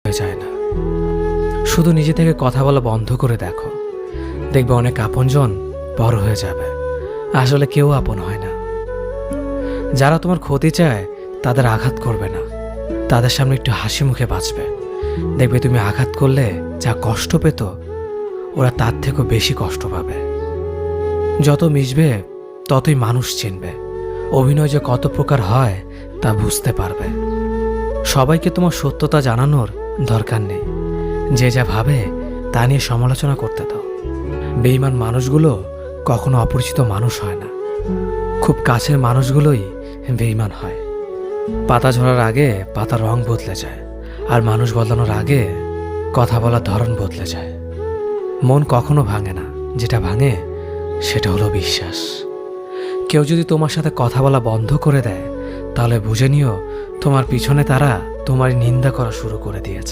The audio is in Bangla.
হয়ে যায় না। শুধু নিজে থেকে কথা বলা বন্ধ করে দেখো, দেখবে অনেক আপনজন বড় হয়ে যাবে। আসলে কেউ আপন হয় না। যারা তোমার ক্ষতি চায় তাদের আঘাত করবে না, তাদের সামনে একটু হাসি মুখে বাঁচবে। দেখবে তুমি আঘাত করলে যা কষ্ট পেত, ওরা তার থেকেও বেশি কষ্ট পাবে। যত মিশবে ততই মানুষ চিনবে, অভিনয় যে কত প্রকার হয় তা বুঝতে পারবে। সবাইকে তোমার সত্যতা জানানোর দরকার নেই, যে যা ভাবে তা নিয়ে সমালোচনা করতে দাও। বেঈমান মানুষগুলো কখনো অপরিচিত মানুষ হয় না, খুব কাছের মানুষগুলোই বেঈমান হয়। পাতা ঝরার আগে পাতার রং বদলে যায়, আর মানুষ বদলানোর আগে কথা বলার ধরন বদলে যায়। মন কখনো ভাঙে না, যেটা ভাঙে সেটা হলো বিশ্বাস। কেউ যদি তোমার সাথে কথা বলা বন্ধ করে দেয়, তাহলে বুঝে নিও তোমার পিছনে তারা তোমার নিন্দা করা শুরু করে দিয়েছে।